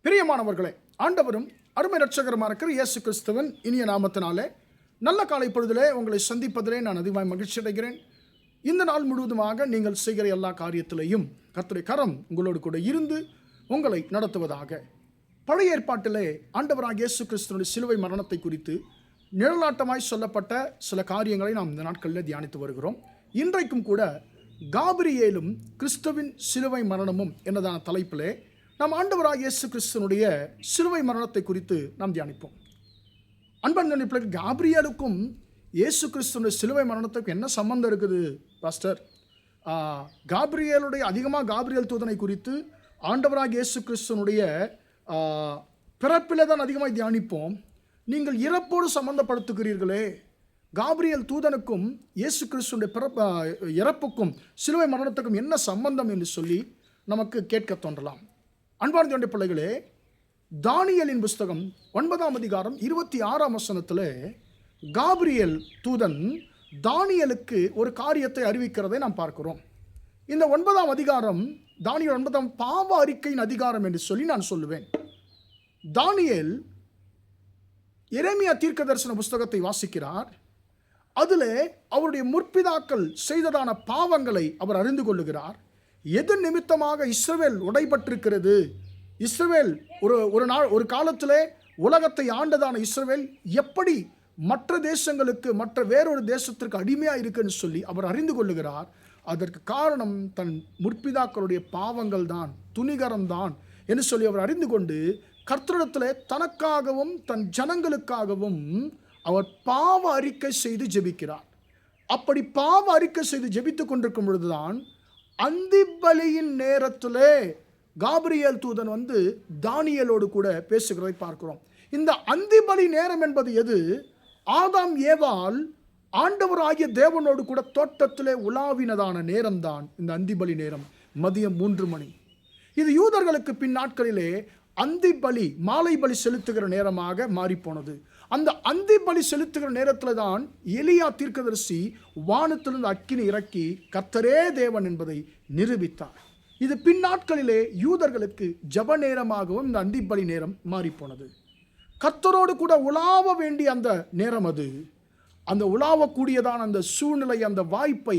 பிரியமானவர்களே, ஆண்டவரும் அருமை இரட்சகருமான இருக்கிற இயேசு கிறிஸ்துவின் இனிய நாமத்தினாலே நல்ல காலை பொழுதிலே உங்களை சந்திப்பதிலே நான் அதிகமாக மகிழ்ச்சி அடைகிறேன். இந்த நாள் முழுவதுமாக நீங்கள் செய்கிற எல்லா காரியத்திலையும் கர்த்தருடைய கரம் உங்களோடு கூட இருந்து உங்களை நடத்துவதாக. பழைய ஏற்பாட்டிலே ஆண்டவராகிய இயேசு கிறிஸ்துவினுடைய சிலுவை மரணத்தை குறித்து நிழலாட்டமாய் சொல்லப்பட்ட சில காரியங்களை நாம் இந்த நாட்களில் தியானித்து வருகிறோம். இன்றைக்கும் கூட காபிரியேலும் கிறிஸ்துவின் சிலுவை மரணமும் என்னதான தலைப்பிலே நாம் ஆண்டவராகிய இயேசு கிறிஸ்துவனுடைய சிலுவை மரணத்தை குறித்து நாம் தியானிப்போம். அன்பான பிள்ளைகள், காபிரியேலுக்கும் இயேசு கிறிஸ்துவனுடைய சிலுவை மரணத்துக்கு என்ன சம்பந்தம் இருக்குது பாஸ்டர்? காபிரியேல் தூதனை குறித்து ஆண்டவராகிய இயேசு கிறிஸ்துவனுடைய பிறப்பிலே தான் அதிகமாக தியானிப்போம். நீங்கள் இறப்போடு சம்பந்தப்படுத்துகிறீர்களே, காபிரியேல் தூதனுக்கும் இயேசு கிறிஸ்துவனுடைய இறப்புக்கும் சிலுவை மரணத்துக்கும் என்ன சம்பந்தம் என்று சொல்லி நமக்கு கேட்க தோன்றலாம். அன்பார்ந்த பிள்ளைகளே, தானியேலின் புஸ்தகம் 9ஆம் அதிகாரம் 26ஆம் வசனத்தில் காபிரியேல் தூதன் தானியேலுக்கு ஒரு காரியத்தை அறிவிக்கிறதை நாம் பார்க்கிறோம். இந்த 9ஆம் அதிகாரம் தானியேல் 9ஆம் பாவ அறிக்கையின் அதிகாரம் என்று சொல்லி நான் சொல்லுவேன். தானியேல் எரேமியா தீர்க்கதரிசன புஸ்தகத்தை வாசிக்கிறார். அதில் அவருடைய முற்பிதாக்கள் செய்ததான பாவங்களை அவர் அறிந்து கொள்ளுகிறார். எது நிமித்தமாக இஸ்ரவேல் உடைபட்டிருக்கிறது, இஸ்ரவேல் ஒரு காலத்தில் உலகத்தை ஆண்டதான இஸ்ரவேல் எப்படி மற்ற தேசங்களுக்கு மற்ற வேறொரு தேசத்திற்கு அடிமையாக இருக்குன்னு சொல்லி அவர் அறிந்து கொள்ளுகிறார். அதற்கு காரணம் தன் முற்பிதாக்களுடைய பாவங்கள் தான், துணிகரம் தான் என்று சொல்லி அவர் அறிந்து கொண்டு கர்த்தரிடத்தில் தனக்காகவும் தன் ஜனங்களுக்காகவும் அவர் பாவ அறிக்கை செய்து ஜெபிக்கிறார். அப்படி பாவ அறிக்கை செய்து ஜெபித்து கொண்டிருக்கும் பொழுதுதான் அந்திபலியின் நேரத்திலே காபிரியேல் தூதன் வந்து தானியேலோடு கூட பேசுகிறதை பார்க்கிறோம். இந்த அந்திபலி நேரம் என்பது எது? ஆதாம் ஏவாள் ஆண்டவராகிய தேவனோடு கூட தோட்டத்திலே உலாவினதான நேரம்தான் இந்த அந்திபலி நேரம், மதியம் 3 மணி. இது யூதர்களுக்கு பின் நாட்களிலே அந்திபலி மாலை பலி செலுத்துகிற நேரமாக மாறிப்போனது. அந்த அந்தி பலி செலுத்துகிற நேரத்தில் தான் எலியா தீர்க்கதரிசி வானத்திலிருந்து அக்கினி இறக்கி கர்த்தரே தேவன் என்பதை நிரூபித்தார். இது பின் நாட்களிலே யூதர்களுக்கு ஜப நேரமாகவும் இந்த அந்தி பலி நேரம் மாறிப்போனது. கர்த்தரோடு கூட உலாவ வேண்டிய அந்த நேரம் அது. அந்த உலாவக்கூடியதான அந்த சூழ்நிலை, அந்த வாய்ப்பை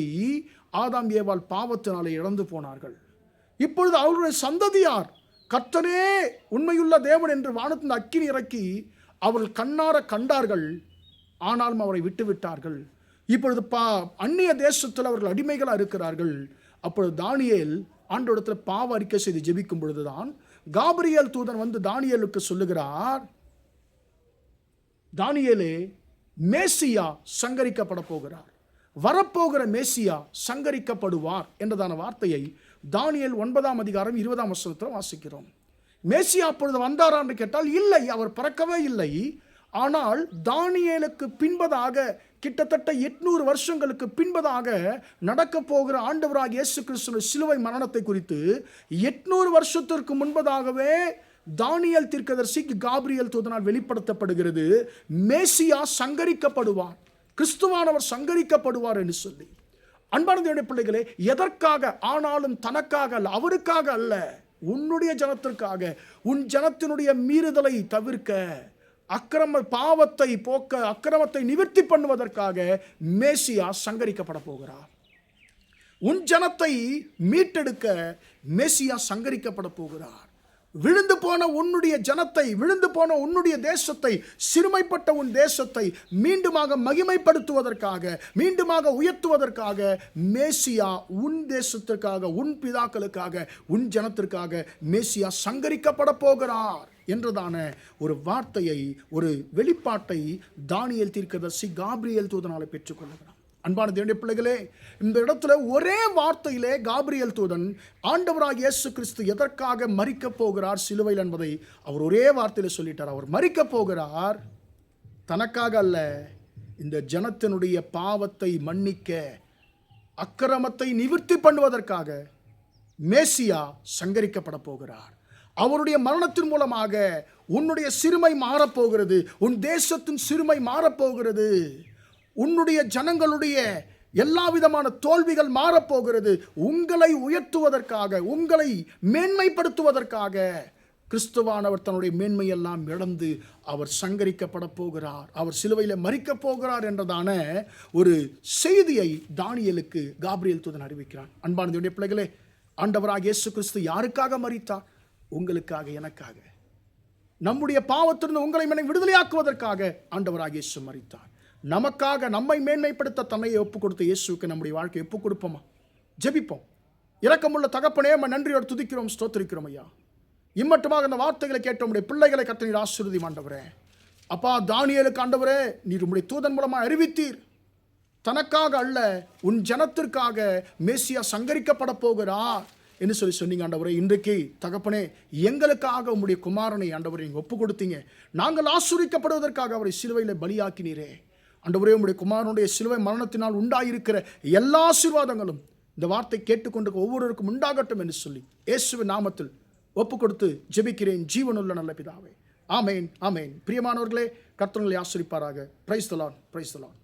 ஆதாம் ஏவாள் பாவத்தினாலே இழந்து போனார்கள். இப்பொழுது அவருடைய சந்ததியார் கர்த்தரே உண்மையுள்ள தேவன் என்று வானத்திலிருந்து அக்கினி இறக்கி அவர்கள் கண்ணார கண்டார்கள், ஆனாலும் அவரை விட்டுவிட்டார்கள். இப்பொழுது அந்நிய தேசத்தில் அவர்கள் அடிமைகளாக இருக்கிறார்கள். அப்பொழுது தானியேல் ஆண்டவரிடத்தில் பாவ அறிக்கை செய்து ஜெபிக்கும் பொழுதுதான் காபிரியேல் தூதன் வந்து தானியேலுக்கு சொல்லுகிறார், தானியேலே, மேசியா சங்கரிக்கப்பட போகிறார், வரப்போகிற மேசியா சங்கரிக்கப்படுவார் என்றதான வார்த்தையை தானியேல் 9ஆம் அதிகாரம் 20ஆம் வசனத்தில் வாசிக்கிறோம். மேசியா அப்பொழுது வந்தாரா என்று கேட்டால் இல்லை, அவர் பிறக்கவே இல்லை. ஆனால் தானியேலுக்கு பின்பதாக கிட்டத்தட்ட 800 வருஷங்களுக்கு பின்பதாக நடக்க போகிற ஆண்டவராகிய இயேசு கிறிஸ்துவின் சிலுவை மரணத்தை குறித்து 800 வருஷத்திற்கு முன்பதாகவே தானியேல் தீர்க்கதரிசிக்கு காபிரியேல் தூதனால் வெளிப்படுத்தப்படுகிறது. மேசியா சங்கரிக்கப்படுவார், கிறிஸ்துவானவர் சங்கரிக்கப்படுவார் என்று சொல்லி. அன்பான தேவனுடைய பிள்ளைகளே, எதற்காக? ஆனாலும் தனக்காக அல்ல, அவருக்காக அல்ல, உன்னுடைய ஜனத்திற்காக, உன் ஜனத்தினுடைய மீறுதலை தவிர்க்க, பாவத்தை போக்க, அக்கிரமத்தை நிவர்த்தி பண்ணுவதற்காக மேசியா சங்கரிக்கப்பட போகிறார். உன் ஜனத்தை மீட்டெடுக்க மேசியா சங்கரிக்கப்பட போகிறார். விழுந்து போன உன்னுடைய ஜனத்தை, விழுந்து போன உன்னுடைய தேசத்தை, சிறுமைப்பட்ட உன் தேசத்தை மீண்டுமாக மகிமைப்படுத்துவதற்காக, மீண்டுமாக உயர்த்துவதற்காக மேசியா உன் தேசத்திற்காக, உன் பிதாக்களுக்காக, உன் ஜனத்திற்காக மேசியா சங்கரிக்கப்பட போகிறார் என்றதான ஒரு வார்த்தையை, ஒரு வெளிப்பாட்டை தானியேல் தீர்க்கதரிசி காபிரியேல் தூதனாலே பெற்றுக்கொள்கிறார். அன்பான தேவனுடைய பிள்ளைகளே, இந்த இடத்துல ஒரே வார்த்தையிலே காபிரியேல் தூதன் ஆண்டவராகிய இயேசு கிறிஸ்து எதற்காக மரிக்கப் போகிறார் சிலுவையில் என்பதை அவர் ஒரே வார்த்தையில் சொல்லிட்டார். அவர் மரிக்கப் போகிறார் தனக்காக அல்ல, இந்த ஜனத்தினுடைய பாவத்தை மன்னிக்க, அக்கிரமத்தை நிவர்த்தி பண்ணுவதற்காக மேசியா சங்கரிக்கப்பட போகிறார். அவருடைய மரணத்தின் மூலமாக உன்னுடைய சிறுமை மாறப்போகிறது, உன் தேசத்தின் சிறுமை மாறப்போகிறது, உன்னுடைய ஜனங்களுடைய எல்லா விதமான தோல்விகள் மாறப்போகிறது. உங்களை உயர்த்துவதற்காக, உங்களை மேன்மைப்படுத்துவதற்காக கிறிஸ்துவானவர் தன்னுடைய மேன்மையெல்லாம் இழந்து அவர் சங்கரிக்கப்பட போகிறார், அவர் சிலுவையில் மரிக்கப் போகிறார் என்றதான ஒரு செய்தியை தானியேலுக்கு காபிரியேல் தூதன் அறிவிக்கிறான். அன்பான தேவனுடைய பிள்ளைகளே, ஆண்டவராகிய இயேசு கிறிஸ்து யாருக்காக மரித்தார்? உங்களுக்காக, எனக்காக. நம்முடைய பாவத்திலிருந்து உங்களை மனை விடுதலையாக்குவதற்காக ஆண்டவராகிய இயேசு மரித்தார். நமக்காக நம்மை மேன்மைப்படுத்த தன்னையை ஒப்புக் கொடுத்த இயேசுக்கு நம்முடைய வாழ்க்கையை ஒப்புக் கொடுப்போமா? ஜெபிப்போம். இரக்கமுள்ள தகப்பனே, நன்றியோடு துதிக்கிறோம், ஸ்தோத்திரிக்கிறோம் ஐயா. இம்மட்டுமாக அந்த வார்த்தைகளை கேட்ட உம்முடைய பிள்ளைகளை கர்த்தர் ஆசீர்வதியும் ஆண்டவரே. அப்பா, தானியேலுக்கு ஆண்டவரே நீர் உம்முடைய தூதன் மூலமாக அறிவித்தீர், தனக்காக அல்ல உன் ஜனத்திற்காக மேசியா சங்கரிக்கப்பட போகிறார் என்று சொன்னீங்க ஆண்டவரே. இன்றைக்கு தகப்பனே, எங்களுக்காக உம்முடைய குமாரனை ஆண்டவரை நீங்கள் ஒப்பு கொடுத்தீங்க. நாங்கள் ஆசீர்வதிக்கப்படுவதற்காக அவரை சிலுவையில் பலியாக்கினீரே ஆண்டவரே. உம்முடைய குமாரனுடைய சிலுவை மரணத்தினால் உண்டாயிருக்கிற எல்லா ஆசீர்வாதங்களும் இந்த வார்த்தை கேட்டுக்கொண்டு ஒவ்வொருவருக்கும் உண்டாகட்டும் என்று சொல்லி இயேசுவின் நாமத்தில் ஒப்பு கொடுத்து ஜெபிக்கிறேன் ஜீவனுள்ள நல்ல பிதாவே. ஆமேன், ஆமேன். பிரியமானவர்களே, கர்த்தர் உங்களை ஆசீர்வதிப்பாராக. Praise the Lord, praise the Lord.